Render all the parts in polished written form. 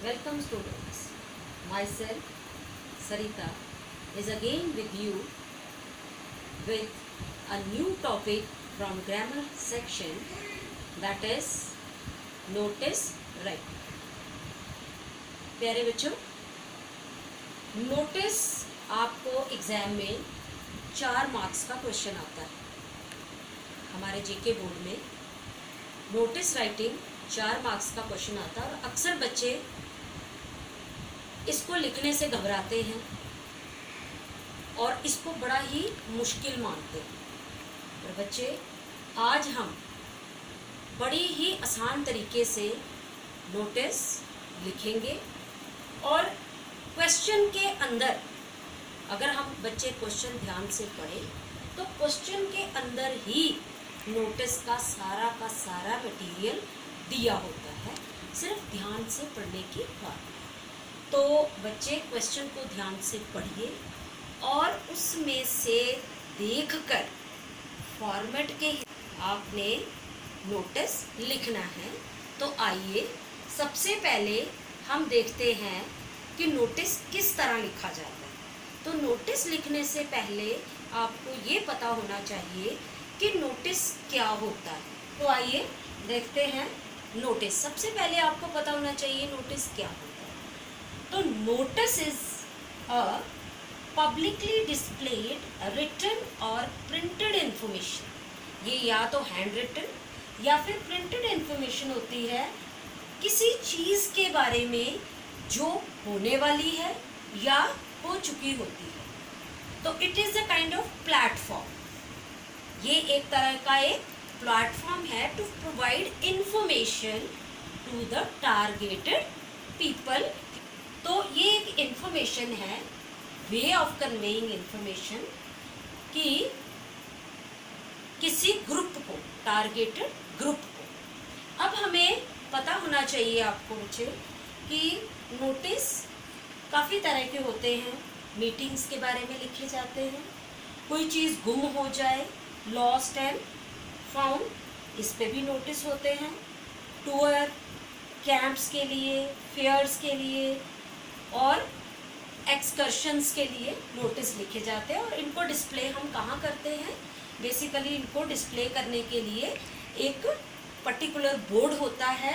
Welcome students. Myself Sarita is again with you with a new topic from grammar section, that is notice right. प्यारे बच्चों, notice आपको exam में 4 marks का question आता है। हमारे जीके बोर्ड में नोटिस राइटिंग 4 मार्क्स का क्वेश्चन आता है और अक्सर बच्चे इसको लिखने से घबराते हैं और इसको बड़ा ही मुश्किल मानते हैं। और बच्चे, आज हम बड़ी ही आसान तरीके से नोटिस लिखेंगे और क्वेश्चन के अंदर, अगर हम बच्चे क्वेश्चन ध्यान से पढ़ें तो क्वेश्चन के अंदर ही नोटिस का सारा मटेरियल दिया होता है, सिर्फ ध्यान से पढ़ने की बात। तो बच्चे क्वेश्चन को ध्यान से पढ़िए और उसमें से देखकर फॉर्मेट के आपने नोटिस लिखना है। तो आइए सबसे पहले हम देखते हैं कि नोटिस किस तरह लिखा जाता है। तो नोटिस लिखने से पहले आपको ये पता होना चाहिए कि नोटिस क्या होता है। तो आइए देखते हैं नोटिस। सबसे पहले आपको पता होना चाहिए नोटिस क्या होता है। तो notice is a publicly displayed written और प्रिंटेड इंफॉर्मेशन। ये या तो हैंड रिटन या फिर प्रिंटेड इंफॉर्मेशन होती है किसी चीज़ के बारे में जो होने वाली है या हो चुकी होती है। तो it is a kind of platform. ये एक तरह का एक प्लेटफॉर्म है to provide information to the targeted people. तो ये एक इंफॉर्मेशन है, वे ऑफ कन्वेइंग इंफॉर्मेशन कि किसी ग्रुप को, टारगेटेड ग्रुप को। अब हमें पता होना चाहिए आपको बच्चे कि नोटिस काफ़ी तरह के होते हैं। मीटिंग्स के बारे में लिखे जाते हैं, कोई चीज़ गुम हो जाए, लॉस्ट एंड फाउंड, इस पे भी नोटिस होते हैं। टूर, कैंप्स के लिए, फेयर्स के लिए और एक्सकर्शंस के लिए नोटिस लिखे जाते हैं। और इनको डिस्प्ले हम कहाँ करते हैं? बेसिकली इनको डिस्प्ले करने के लिए एक पर्टिकुलर बोर्ड होता है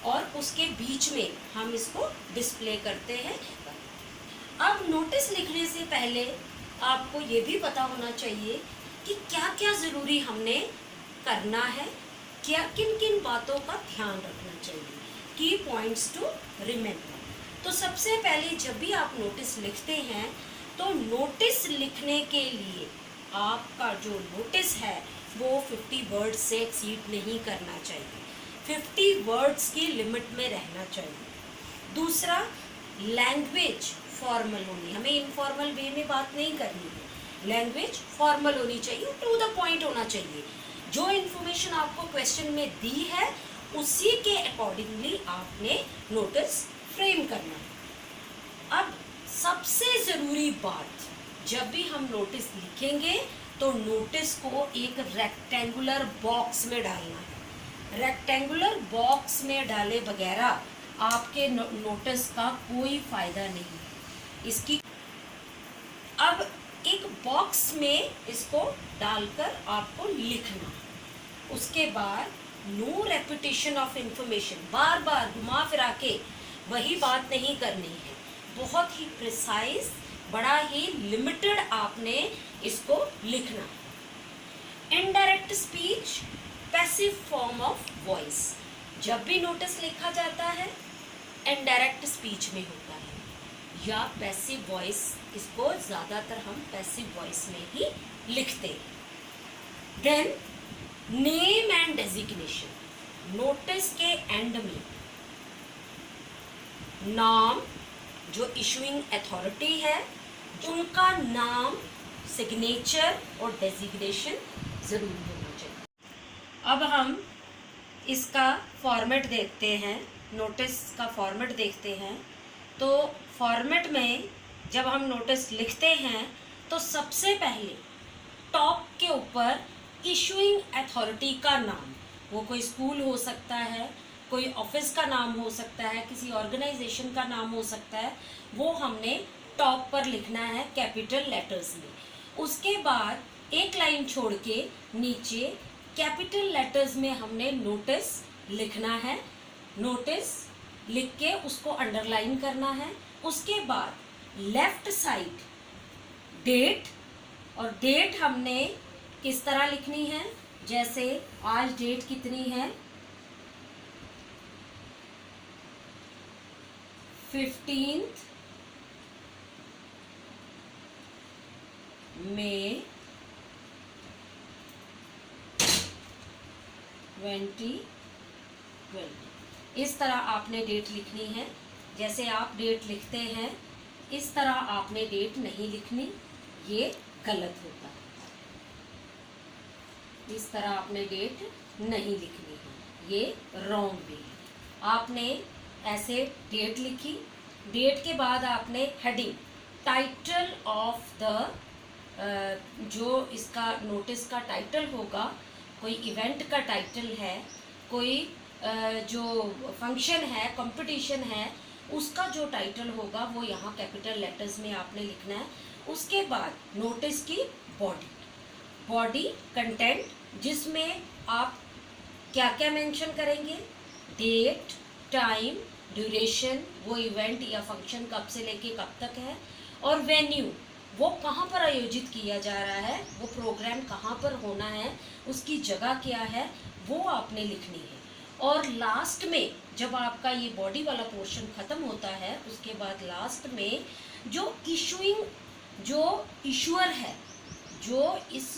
और उसके बीच में हम इसको डिस्प्ले करते हैं। अब नोटिस लिखने से पहले आपको ये भी पता होना चाहिए कि क्या क्या ज़रूरी हमने करना है, क्या किन किन बातों का ध्यान रखना चाहिए, की पॉइंट्स टू रिमेंबर। तो सबसे पहले जब भी आप नोटिस लिखते हैं तो नोटिस लिखने के लिए आपका जो नोटिस है वो 50 वर्ड्स से एक्सीड नहीं करना चाहिए, 50 वर्ड्स की लिमिट में रहना चाहिए। दूसरा, लैंग्वेज फॉर्मल होनी, हमें इनफॉर्मल वे में बात नहीं करनी है, लैंग्वेज फॉर्मल होनी चाहिए, टू द पॉइंट होना चाहिए। जो इन्फॉर्मेशन आपको क्वेश्चन में दी है उसी के अकॉर्डिंगली आपने नोटिस फ्रेम करना है। अब सबसे ज़रूरी बात, जब भी हम नोटिस लिखेंगे तो नोटिस को एक रेक्टेंगुलर बॉक्स में डालना है। रेक्टेंगुलर बॉक्स में डाले बगैर आपके नोटिस का कोई फ़ायदा नहीं है इसकी। अब एक बॉक्स में इसको डालकर आपको लिखना है। उसके बाद नो रेपिटेशन ऑफ इंफॉर्मेशन, बार बार घुमा फिरा के वही बात नहीं करनी है, बहुत ही प्रिसाइज, बड़ा ही लिमिटेड आपने इसको लिखना है। Indirect speech, passive form of voice. जब भी नोटिस लिखा जाता है इनडायरेक्ट स्पीच में होता है या पैसिव वॉइस, इसको ज़्यादातर हम पैसिव वॉइस में ही लिखते हैं। Then name and designation. Notice के एंड में नाम, जो इशूइंग अथॉरिटी है उनका नाम, सिग्नेचर और डेजिग्नेशन ज़रूर होना चाहिए। अब हम इसका फॉर्मेट देखते हैं, नोटिस का फॉर्मेट देखते हैं। तो फॉर्मेट में जब हम नोटिस लिखते हैं तो सबसे पहले टॉप के ऊपर इशूइंग अथॉरिटी का नाम, वो कोई स्कूल हो सकता है, कोई ऑफिस का नाम हो सकता है, किसी ऑर्गेनाइजेशन का नाम हो सकता है, वो हमने टॉप पर लिखना है कैपिटल लेटर्स में। उसके बाद एक लाइन छोड़ के नीचे कैपिटल लेटर्स में हमने नोटिस लिखना है। नोटिस लिख के उसको अंडरलाइन करना है। उसके बाद लेफ्ट साइड डेट, और डेट हमने किस तरह लिखनी है, जैसे आज डेट कितनी है, 15 मई 2020। इस तरह आपने डेट लिखनी है। जैसे आप डेट लिखते हैं इस तरह आपने डेट नहीं लिखनी, ये गलत होता है। इस तरह आपने डेट नहीं लिखनी है, ये रॉन्ग भी है। आपने ऐसे डेट लिखी, डेट के बाद आपने हेडिंग टाइटल ऑफ द, जो इसका नोटिस का टाइटल होगा, कोई इवेंट का टाइटल है, कोई जो फंक्शन है, कंपटीशन है, उसका जो टाइटल होगा वो यहाँ कैपिटल लेटर्स में आपने लिखना है। उसके बाद नोटिस की बॉडी कंटेंट, जिसमें आप क्या क्या मेंशन करेंगे, डेट, टाइम, ड्यूरेशन, वो इवेंट या फंक्शन कब से लेके कब तक है, और वेन्यू, वो कहाँ पर आयोजित किया जा रहा है, वो प्रोग्राम कहाँ पर होना है, उसकी जगह क्या है, वो आपने लिखनी है। और लास्ट में जब आपका ये बॉडी वाला पोर्शन ख़त्म होता है, उसके बाद लास्ट में जो इशूअर है, जो इस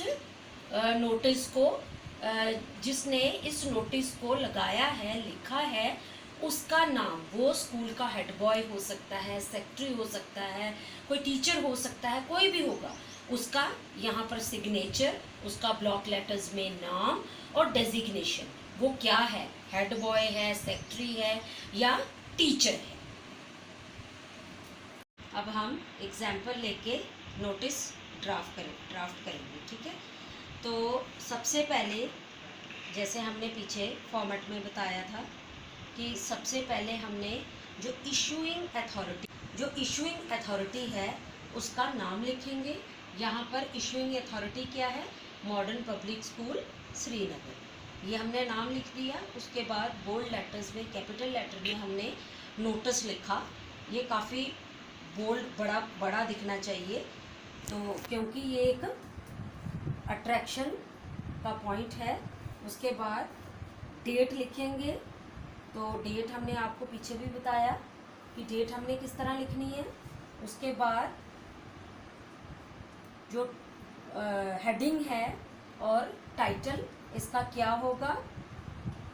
नोटिस को, जिसने इस नोटिस को लगाया है, लिखा है, उसका नाम, वो स्कूल का हेड बॉय हो सकता है, सेक्रेटरी हो सकता है, कोई टीचर हो सकता है, कोई भी होगा, उसका यहाँ पर सिग्नेचर, उसका ब्लॉक लेटर्स में नाम और डेजिग्नेशन, वो क्या है, हेड बॉय है, सेक्रेटरी है या टीचर है। अब हम एग्जाम्पल लेके नोटिस ड्राफ्ट करेंगे, ठीक है। तो सबसे पहले, जैसे हमने पीछे फॉर्मेट में बताया था कि सबसे पहले हमने जो इशूइंग अथॉरिटी है उसका नाम लिखेंगे। यहाँ पर इशूइंग अथॉरिटी क्या है, मॉडर्न पब्लिक स्कूल श्रीनगर, ये हमने नाम लिख दिया। उसके बाद बोल्ड लेटर्स में, कैपिटल लेटर में हमने नोटिस लिखा। ये काफ़ी बोल्ड, बड़ा दिखना चाहिए, तो क्योंकि ये एक अट्रैक्शन का पॉइंट है। उसके बाद डेट लिखेंगे, तो डेट हमने आपको पीछे भी बताया कि डेट हमने किस तरह लिखनी है। उसके बाद जो हेडिंग है और टाइटल, इसका क्या होगा,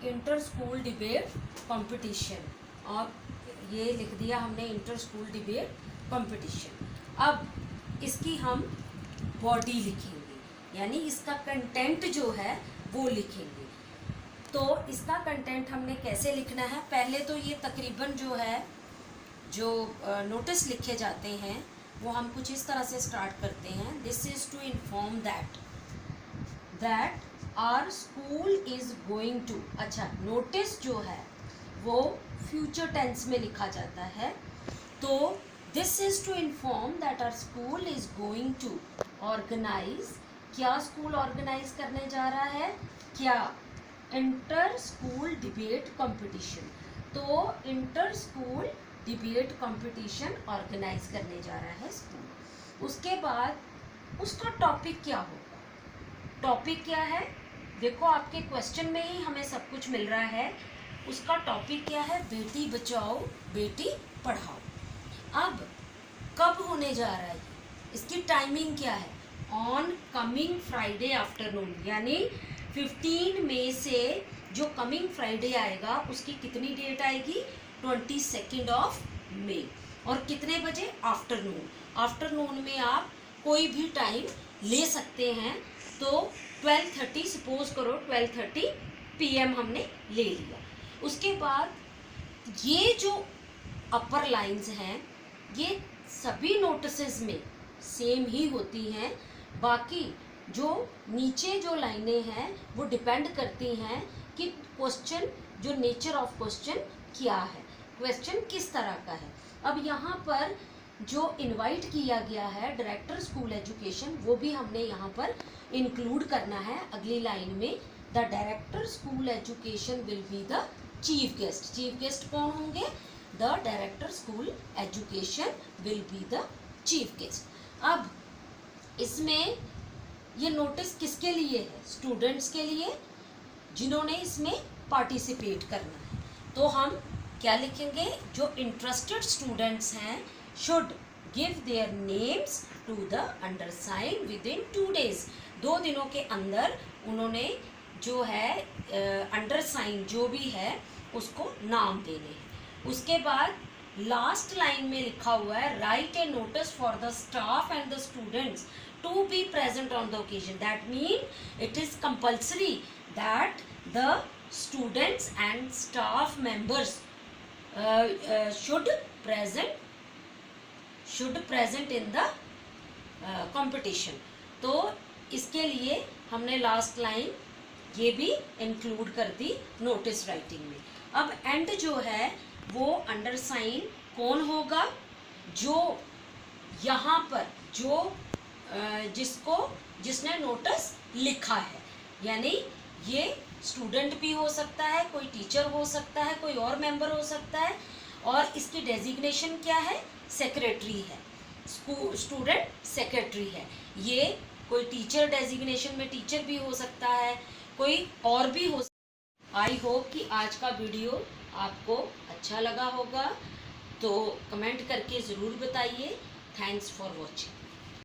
इंटर स्कूल डिबेट कंपटीशन, और ये लिख दिया हमने इंटर स्कूल डिबेट कंपटीशन। अब इसकी हम बॉडी लिखेंगे, यानी इसका कंटेंट जो है वो लिखेंगे। तो इसका कंटेंट हमने कैसे लिखना है, पहले तो ये तकरीबन जो है, जो नोटिस लिखे जाते हैं वो हम कुछ इस तरह से स्टार्ट करते हैं। This is to inform that our school is going to, अच्छा, नोटिस जो है वो फ्यूचर टेंस में लिखा जाता है, तो this is to inform that our school is going to organise, क्या स्कूल ऑर्गेनाइज करने जा रहा है, क्या, इंटर स्कूल डिबेट कंपटीशन, तो inter school debate competition organise करने जा रहा है स्कूल। उसके बाद उसका टॉपिक क्या होगा, टॉपिक क्या है, देखो आपके क्वेश्चन में ही हमें सब कुछ मिल रहा है। उसका टॉपिक क्या है, बेटी बचाओ बेटी पढ़ाओ। अब कब होने जा रहा है, इसकी टाइमिंग क्या है, ऑन कमिंग फ्राइडे आफ्टरनून, यानी 15 मई से जो कमिंग फ्राइडे आएगा उसकी कितनी डेट आएगी, 22 मई, और कितने बजे, आफ्टरनून में आप कोई भी टाइम ले सकते हैं। तो 12:30, सपोज करो 12:30 PM हमने ले लिया। उसके बाद ये जो अपर लाइंस हैं ये सभी नोटिसेस में सेम ही होती हैं, बाकी जो नीचे जो लाइनें हैं वो डिपेंड करती हैं कि क्वेश्चन जो नेचर ऑफ क्वेश्चन क्या है, क्वेश्चन किस तरह का है। अब यहाँ पर जो इनवाइट किया गया है डायरेक्टर स्कूल एजुकेशन, वो भी हमने यहाँ पर इंक्लूड करना है अगली लाइन में। The director school education will be the chief guest. Chief guest कौन होंगे? The director school education will be the chief guest. अब इसमें ये नोटिस किसके लिए है? स्टूडेंट्स के लिए, जिन्होंने इसमें पार्टिसिपेट करना है। तो हम क्या लिखेंगे? जो इंटरेस्टेड स्टूडेंट्स हैं should give their names to the undersign within 2 days। 2 दिनों के अंदर उन्होंने जो है अंडरसाइन जो भी है उसको नाम देने हैं। उसके बाद लास्ट लाइन में लिखा हुआ है right a notice for the staff and the students to be present on the occasion. That mean it is compulsory that the students and staff members should present in the competition। तो इसके लिए हमने last line ये भी include कर दी notice writing में। अब and जो है वो अंडरसाइन कौन होगा? जो यहाँ पर जो जिसने नोटिस लिखा है, यानी ये स्टूडेंट भी हो सकता है, कोई टीचर हो सकता है, कोई और मेंबर हो सकता है। और इसकी डेजिग्नेशन क्या है? सेक्रेटरी है, स्टूडेंट सेक्रेटरी है। ये कोई टीचर डेजिग्नेशन में टीचर भी हो सकता है, कोई और भी हो सकता है। आई होप कि आज का वीडियो आपको अच्छा लगा होगा, तो कमेंट करके ज़रूर बताइए। Thanks for watching.